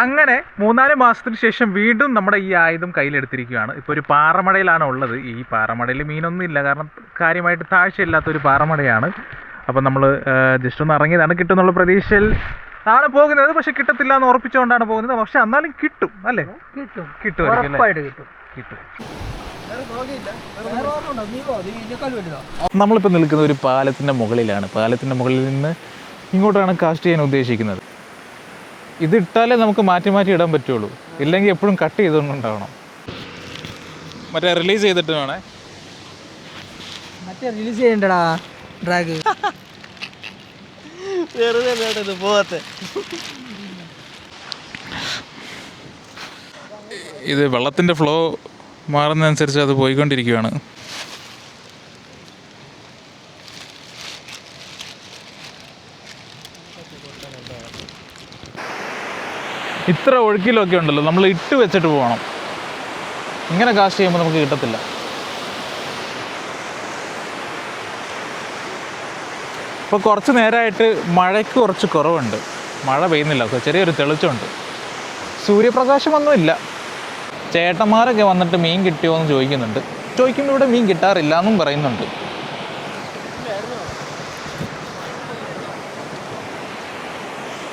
അങ്ങനെ 3-4 മാസത്തിന് ശേഷം വീണ്ടും നമ്മുടെ ഈ ആയുധം കയ്യിലെടുത്തിരിക്കുകയാണ്. ഇപ്പോൾ ഒരു പാറമടയിലാണ് ഉള്ളത്. ഈ പാറമടയിൽ മീനൊന്നും ഇല്ല, കാരണം കാര്യമായിട്ട് താഴ്ചയില്ലാത്തൊരു പാറമടയാണ്. അപ്പം നമ്മൾ ജസ്റ്റ് ഒന്ന് ഇറങ്ങിയതാണ്, കിട്ടുന്നുള്ള പ്രതീക്ഷയിൽ ആണ് പോകുന്നത്. പക്ഷെ കിട്ടത്തില്ല എന്ന് ഉറപ്പിച്ചുകൊണ്ടാണ് പോകുന്നത്. പക്ഷെ എന്നാലും കിട്ടും അല്ലേ? കിട്ടും. നമ്മളിപ്പോൾ നിൽക്കുന്ന ഒരു പാലത്തിൻ്റെ മുകളിലാണ്. പാലത്തിൻ്റെ മുകളിൽ നിന്ന് ഇങ്ങോട്ടാണ് കാസ്റ്റ് ചെയ്യാൻ ഉദ്ദേശിക്കുന്നത്. ഇതിട്ടാലേ നമുക്ക് മാറ്റി മാറ്റി ഇടാൻ പറ്റുള്ളൂ, ഇല്ലെങ്കിൽ എപ്പോഴും കട്ട് ചെയ്തുകൊണ്ടുണ്ടാവണം. മറ്റേ റിലീസ് ചെയ്തിട്ട് വേണേ. മറ്റേ റിലീസ് ചെയ്യണ്ടടാ ഡ്രാഗ്. ഇത് വെള്ളത്തിൻ്റെ ഫ്ലോ മാറുന്നതനുസരിച്ച് അത് പോയിക്കൊണ്ടിരിക്കുകയാണ്. ഇത്ര ഒഴുക്കിലൊക്കെ ഉണ്ടല്ലോ, നമ്മൾ ഇട്ട് വെച്ചിട്ട് പോകണം. ഇങ്ങനെ കാസ്റ്റ് ചെയ്യുമ്പോൾ നമുക്ക് കിട്ടത്തില്ല. ഇപ്പോൾ കുറച്ച് നേരമായിട്ട് മഴയ്ക്ക് കുറച്ച് കുറവുണ്ട്, മഴ പെയ്യുന്നില്ല, ചെറിയൊരു തെളിച്ചമുണ്ട്. സൂര്യപ്രകാശമൊന്നുമില്ല. ചേട്ടന്മാരൊക്കെ വന്നിട്ട് മീൻ കിട്ടിയോ എന്ന് ചോദിക്കുന്നുണ്ട്. ചോദിക്കുമ്പോൾ ഇവിടെ മീൻ കിട്ടാറില്ല എന്നും പറയുന്നുണ്ട്.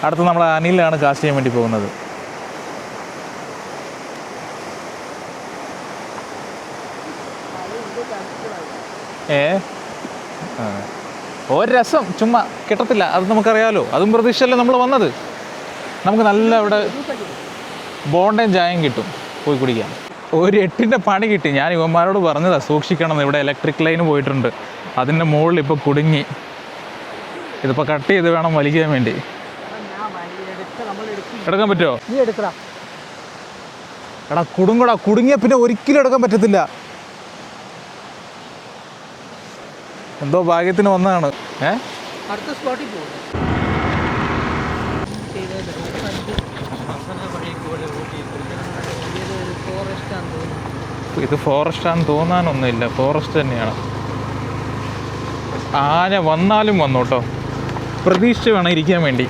അടുത്ത് നമ്മൾ അനിലാണ് കാസ്റ്റ് ചെയ്യാൻ വേണ്ടി പോകുന്നത്. ഒരു രസം ചുമ്മാ കിട്ടത്തില്ല, അത് നമുക്കറിയാമല്ലോ. അതും പ്രതീക്ഷയല്ലേ നമ്മൾ വന്നത്. നമുക്ക് നല്ല ഇവിടെ ബോണ്ടയും ചായയും കിട്ടും, പോയി കുടിക്കാം. ഒരു 8ൻ്റെ പണി കിട്ടി. ഞാൻ ഇവന്മാരോട് പറഞ്ഞതാണ് സൂക്ഷിക്കണം, ഇവിടെ ഇലക്ട്രിക് ലൈന് പോയിട്ടുണ്ട്, അതിൻ്റെ മുകളിൽ ഇപ്പോൾ കുടുങ്ങി. ഇതിപ്പോൾ കട്ട് ചെയ്ത് വേണം വലിക്കാൻ വേണ്ടി. എടുക്കാൻ പറ്റുമോ? എടാ കുടുങ്ങടാ, കുടുങ്ങിയ പിന്നെ ഒരിക്കലും എടുക്കാൻ പറ്റത്തില്ല. എന്തോ ഭാഗ്യത്തിന് വന്നതാണ്. അടുത്ത സ്പോട്ടിൽ പോകും. ഇത് ഫോറസ്റ്റാന്ന് തോന്നാനൊന്നുമില്ല, ഫോറസ്റ്റ് തന്നെയാണ്. ആന വന്നാലും വന്നു കേട്ടോ, പ്രതീക്ഷിച്ച് വേണം ഇരിക്കാൻ വേണ്ടി.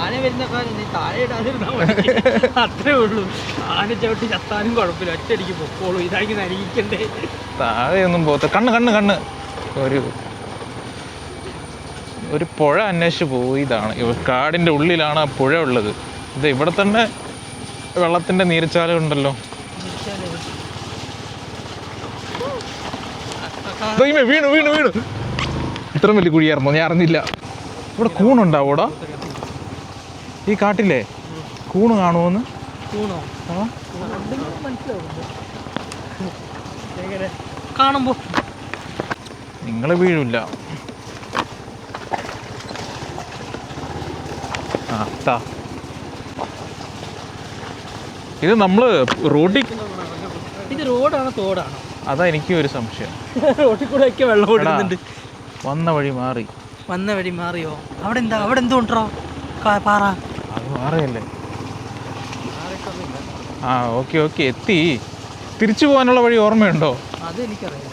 ആന വരുന്ന കാര്യം താഴെ ഇടാതിരുന്നാൽ അത്രേ ഉള്ളൂ. ആന ചവിട്ടി ചത്താനും കുഴപ്പമില്ല, ഒറ്റയടിക്ക് പൊക്കോളൂ. ഇതാക്കി നരിക്കണ്ടേ, താഴെയൊന്നും പോകത്ത. കണ്ണ് ഒരു പുഴ അന്വേഷിച്ച് പോയതാണ്. കാടിൻ്റെ ഉള്ളിലാണ് ആ പുഴ ഉള്ളത്. ഇത് ഇവിടെ തന്നെ വെള്ളത്തിൻ്റെ നീർച്ചാല ഉണ്ടല്ലോ. വീണു ഇത്ര വലിയ കുഴിയായിരുന്നോ? ഞാൻ അറിഞ്ഞില്ല. ഇവിടെ കൂണുണ്ടാവൂടാ ഈ കാട്ടിലെ? കൂണ് കാണുമോന്ന്? കാണുമ്പോ നിങ്ങൾ വീഴില്ല. ഇത് നമ്മള് റോഡിൽ, ഇത് റോഡാണോ തോടാണോ? അതാ എനിക്കും ഒരു സംശയം. റോഡിൽ കൂടെ ഒക്കെ വെള്ളം ഓടുന്നുണ്ട്. വന്ന വഴി മാറിയോ? അവിടെ എന്തോ ഉണ്ടോ പാറ? അത് പാറയല്ലേ? ഓക്കെ എത്തി. തിരിച്ചു പോകാനുള്ള വഴി ഓർമ്മയുണ്ടോ? അതെനിക്കറിയാം.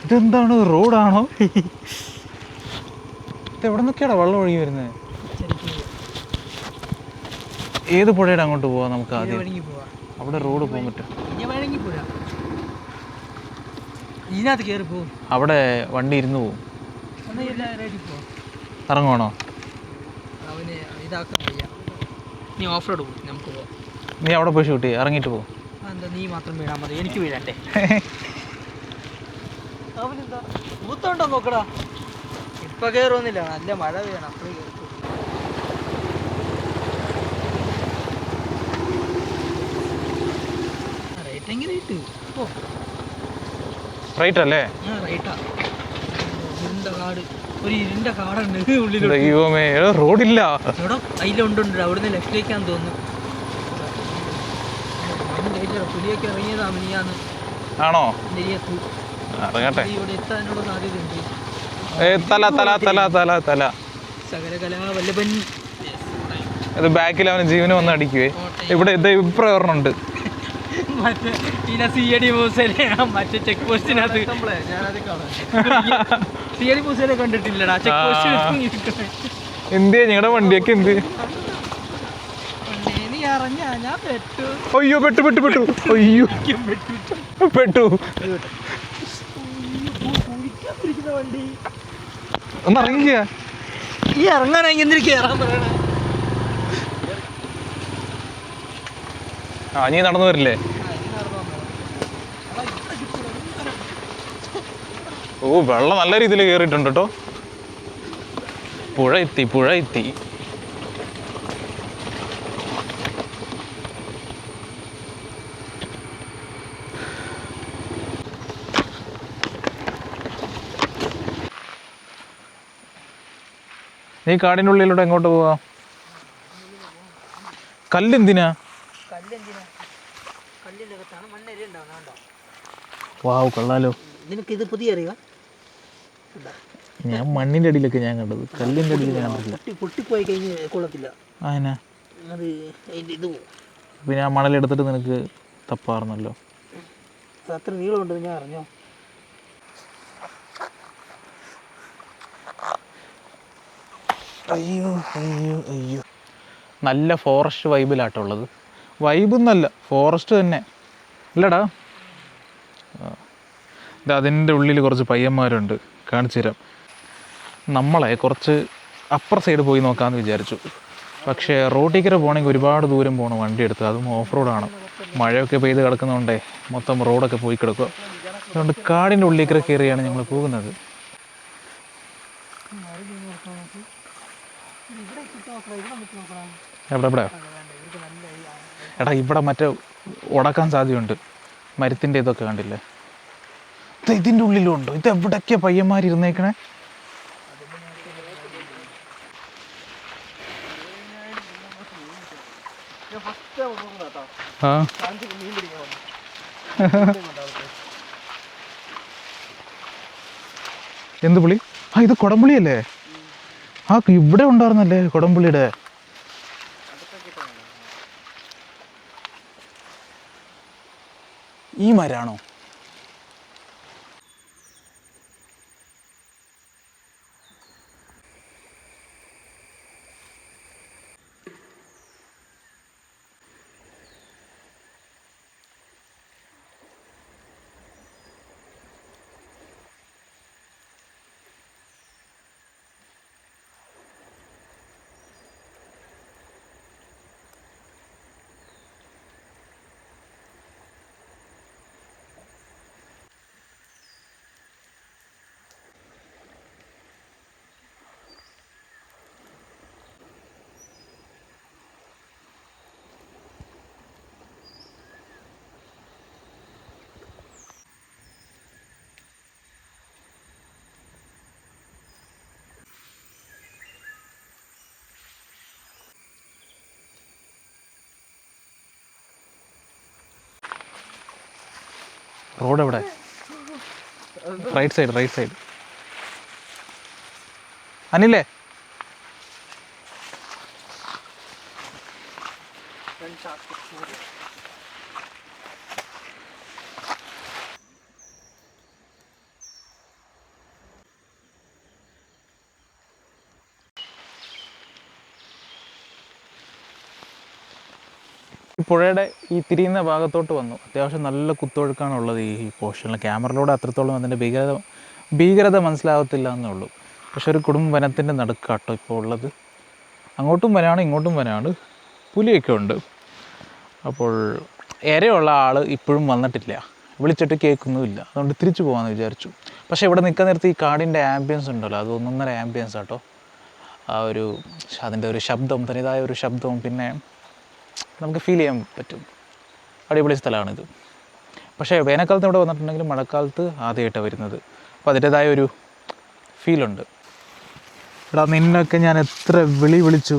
ഇതെന്താണ്, റോഡാണോ? എവിടെ നിന്നൊക്കെയാടാ വെള്ളം ഒഴുകി വരുന്നത്? ഏത് പുഴയുടെ അങ്ങോട്ട് പോവാം നമുക്ക്? ആദ്യം അവിടെ റോഡ് പോകാൻ പറ്റും. ഇതിനകത്ത് കയറി പോകും, അവിടെ വണ്ടി ഇരുന്ന് പോവും. ഇറങ്ങുവാണോ? അവന് ഇതാക്കാൻ വയ്യ. നീ ഓഫ് റോഡ് പോകും, നമുക്ക് പോവാം. നീ അവിടെ പോയി ഷൂട്ട് ചെയ്യും, ഇറങ്ങിയിട്ട് പോകും. എന്താ നീ മാത്രം വീഴാൻ മതി, എനിക്ക് വീഴണ്ടേ? അവനെന്താ മൂത്തോണ്ടോ നോക്കടാ. ഇപ്പൊ കയറുന്നില്ല, നല്ല മഴ പെയ്യണം, അപ്പഴേ കയറി. റേറ്റെങ്കിലും റേറ്റ് റൈറ്റ് അല്ലേ? റൈറ്റാ. ഒരു ഇരുണ്ട കാടുണ്ട് ഉള്ളിൽ. റോഡില്ല. എവിടെ അതിലുണ്ട്, അവിടുന്ന് ലെഫ്റ്റിലേക്കാന്ന് തോന്നുന്നു. പുലിയൊക്കെ ഇറങ്ങിയതാ മിനിയാന്ന്. ആണോ? ഇവിടെ എത്താനുള്ള സാധ്യതയുണ്ട്. സകലകലാവല്ലഭൻ. ഇത് ബാക്കിൽ അവന് ജീവന് വന്ന് അടിക്കുവേ. ഇവിടെ ഇപ്പുറം ഒരെണ്ണുണ്ട്. മറ്റേ CID മൂസേനെ മറ്റേ ചെക്ക് പോസ്റ്റിനകത്ത്. CID മൂസേനെ കണ്ടിട്ടില്ലടാ, ചെക്ക് പോസ്റ്റ്. എന്തിയാ ഞങ്ങളുടെ വണ്ടിയൊക്കെ എന്ത്? നീ അറിഞ്ഞ ഞാൻ പെട്ടു. അയ്യോ പെട്ടു പെട്ടു പെട്ടു. അയ്യോ പെട്ടു. വണ്ടി ഒന്ന് ഇറങ്ങിക്കുക. ഈ ഇറങ്ങാനെങ്കിൽ എന്തിനു കയറാൻ പറയണേ? ആ നീ നടന്നു വരില്ലേ? ഓ വെള്ളം നല്ല രീതിയിൽ കയറിയിട്ടുണ്ട് കേട്ടോ. പുഴ എത്തി പുഴ എത്തി. നീ കാടിൻ്റെ ഉള്ളിലൂടെ എങ്ങോട്ട് പോവാ? കല്ലെന്തിനാ? വാവ് കൊള്ളാലോ. നിനക്ക് ഇത് പുതിയ അറിയാം? ഞാൻ മണ്ണിൻ്റെ അടിയിലൊക്കെ ഞാൻ കണ്ടത്, കല്ലിൻ്റെ അടിയിൽ ഞാൻ കണ്ടില്ല. പൊട്ടിപ്പോയി കഴിഞ്ഞ് കൊള്ളത്തില്ല. അതിനാ അത് അതിൻ്റെ ഇത് പിന്നെ ആ മണലെടുത്തിട്ട് നിനക്ക് തപ്പാറുന്നല്ലോ. അത്ര നീളമുണ്ടെന്ന് ഞാൻ അറിഞ്ഞോ? അയ്യോ അയ്യോ അയ്യോ. നല്ല ഫോറസ്റ്റ് വൈബിലാട്ടുള്ളത്. വൈബൊന്നല്ല, ഫോറസ്റ്റ് തന്നെ ഇല്ലടാ. ഇത് അതിൻ്റെ ഉള്ളിൽ കുറച്ച് പയ്യന്മാരുണ്ട്, കാണിച്ചു തരാം. നമ്മളെ കുറച്ച് അപ്പർ സൈഡ് പോയി നോക്കാമെന്ന് വിചാരിച്ചു. പക്ഷേ റോട്ടിക്കര പോകണമെങ്കിൽ ഒരുപാട് ദൂരം പോകണം വണ്ടി എടുത്ത്, അതും ഓഫ് റോഡാണ്. മഴയൊക്കെ പെയ്ത് കിടക്കുന്നതുകൊണ്ടേ മൊത്തം റോഡൊക്കെ പോയി കിടക്കുക. അതുകൊണ്ട് കാടിൻ്റെ ഉള്ളിക്കര കയറിയാണ് ഞങ്ങൾ പോകുന്നത്. എവിടെ? എടാ ഇവിടെ മറ്റേ ഉടക്കാൻ സാധ്യതയുണ്ട്, മരത്തിൻ്റെ ഇതൊക്കെ കണ്ടില്ലേ? ഇതിൻ്റെ ഉള്ളിലും ഉണ്ടോ? ഇത് എവിടൊക്കെയാ പയ്യന്മാരിരുന്നേക്കണേ? ആ എന്ത് പുളി? ആ ഇത് കുടംപുളിയല്ലേ? ആ ഇവിടെ ഉണ്ടായിരുന്നല്ലേ കുടംപുളിയുടെ. ഈ മരാണോ? റോഡ് എവിടെ? Right side. അനിലേ പുഴയുടെ ഈ തിരിയുന്ന ഭാഗത്തോട്ട് വന്നു. അത്യാവശ്യം നല്ല കുത്തൊഴുക്കാണുള്ളത് ഈ പോർഷനിൽ. ക്യാമറയിലൂടെ അത്രത്തോളം അതിൻ്റെ ഭീകരത മനസ്സിലാകത്തില്ല എന്നേ ഉള്ളൂ. പക്ഷെ ഒരു കൊടും വനത്തിൻ്റെ നടുക്കാട്ടോ ഇപ്പോൾ ഉള്ളത്. അങ്ങോട്ടും വനാണ് ഇങ്ങോട്ടും വനാണ്, പുലിയൊക്കെ ഉണ്ട്. അപ്പോൾ ഇരയുള്ള ആൾ ഇപ്പോഴും വന്നിട്ടില്ല, വിളിച്ചിട്ട് കേൾക്കുന്നുമില്ല. അതുകൊണ്ട് തിരിച്ചു പോകാമെന്ന് വിചാരിച്ചു. പക്ഷേ ഇവിടെ നിൽക്കാൻ നേരത്ത് ഈ കാടിൻ്റെ ആംബിയൻസ് ഉണ്ടല്ലോ, അത് ഒന്നൊന്നര ആംബിയൻസ് ആട്ടോ. ആ ഒരു അതിൻ്റെ ഒരു ശബ്ദം, തനതായ ഒരു ശബ്ദവും പിന്നെ നമുക്ക് ഫീൽ ചെയ്യാൻ പറ്റും. അടിപൊളി സ്ഥലമാണിത്. പക്ഷേ വേനൽക്കാലത്ത് ഇവിടെ വന്നിട്ടുണ്ടെങ്കിൽ മഴക്കാലത്ത് ആദ്യമായിട്ടാണ് വരുന്നത്. അപ്പോൾ അതിൻ്റേതായ ഒരു ഫീലുണ്ട്. ഇവിടെ നിന്നൊക്കെ ഞാൻ എത്ര വിളിച്ചു.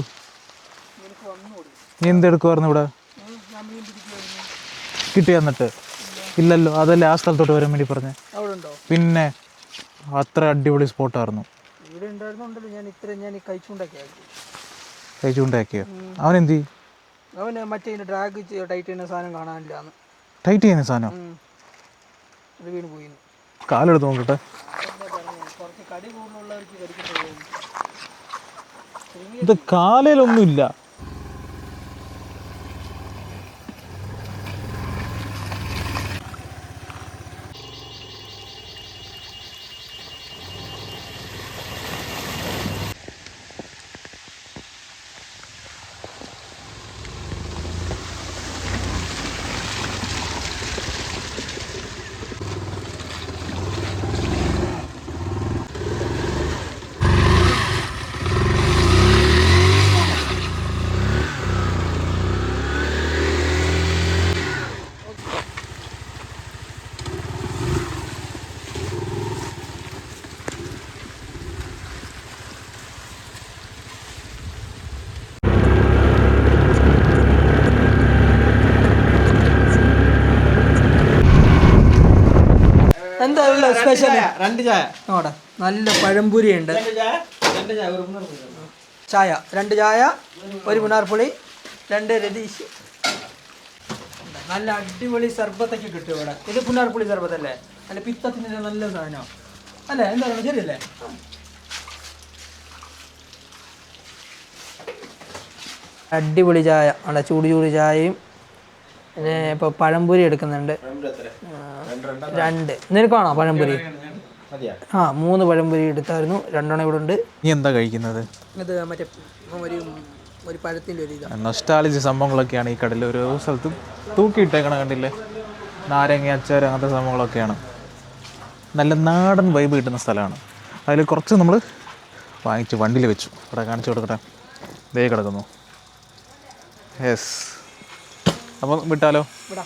നീ എന്തെടുക്കുമായിരുന്നു ഇവിടെ? കിട്ടി എന്നിട്ട് ഇല്ലല്ലോ. അതല്ലേ ആ സ്ഥലത്തോട്ട് വരാൻ വേണ്ടി പറഞ്ഞേ. പിന്നെ അത്ര അടിപൊളി സ്പോട്ടായിരുന്നു. കൈ ചൂണ്ടാക്കിയോ? അവനെന്തി? അവന് മറ്റേ ഡ്രാഗ് ടൈറ്റ് ചെയ്യുന്ന സാധനം കാണാനില്ല. ടൈറ്റ് ചെയ്യുന്ന സാധനം കാലെടുത്ത് നോക്കട്ടെ. ഇത് കാലയിലൊന്നുമില്ല. എന്താ സ്പെഷ്യൽ? 2 ചായ. നോടെ നല്ല പഴംപൊരി ഉണ്ട്. 2 ചായ ഒരു ചായ 2 ചായ, 1 മുനാർപ്പുളി, 2 രതീഷ്. നല്ല അടിപൊളി സർബത്തൊക്കെ കിട്ടും ഇവിടെ. ഇത് പുന്നാർപ്പുളി സർബത്തല്ലേ? നല്ല പിത്തത്തിന് നല്ല സാധനം അല്ലേ? എന്താണ് ശരിയല്ലേ? അടിപൊളി ചായ അവിടെ ചൂട് ചായയും പിന്നെ ഇപ്പോൾ പഴംപൊരി എടുക്കുന്നുണ്ട്. 2 നിനക്കാണോ പഴംപൊരി? ആ 3 പഴംപൊരി എടുത്തായിരുന്നു. 2 ഇവിടെ ഉണ്ട്. നീ എന്താ കഴിക്കുന്നത്? ഇത് മറ്റേ ഒരു പഴത്തിൻ്റെ ഒരു ഇതാണ്. നൊസ്റ്റാളജി സംഭവങ്ങളൊക്കെയാണ് ഈ കടയിൽ ഓരോ സ്ഥലത്തും തൂക്കിയിട്ടേക്കണ കണ്ടില്ലേ? നാരങ്ങ അച്ചാർ അങ്ങനത്തെ സംഭവങ്ങളൊക്കെയാണ്. നല്ല നാടൻ വൈബ് കിട്ടുന്ന സ്ഥലമാണ്. അതിൽ കുറച്ച് നമ്മൾ വാങ്ങിച്ച് വണ്ടിയിൽ വെച്ചു. ഇവിടെ കാണിച്ചു കൊടുക്കട്ടെ. ദേ കിടക്കുന്നു. യെസ്, അപ്പം വിട്ടാലോ? ഇവിടെ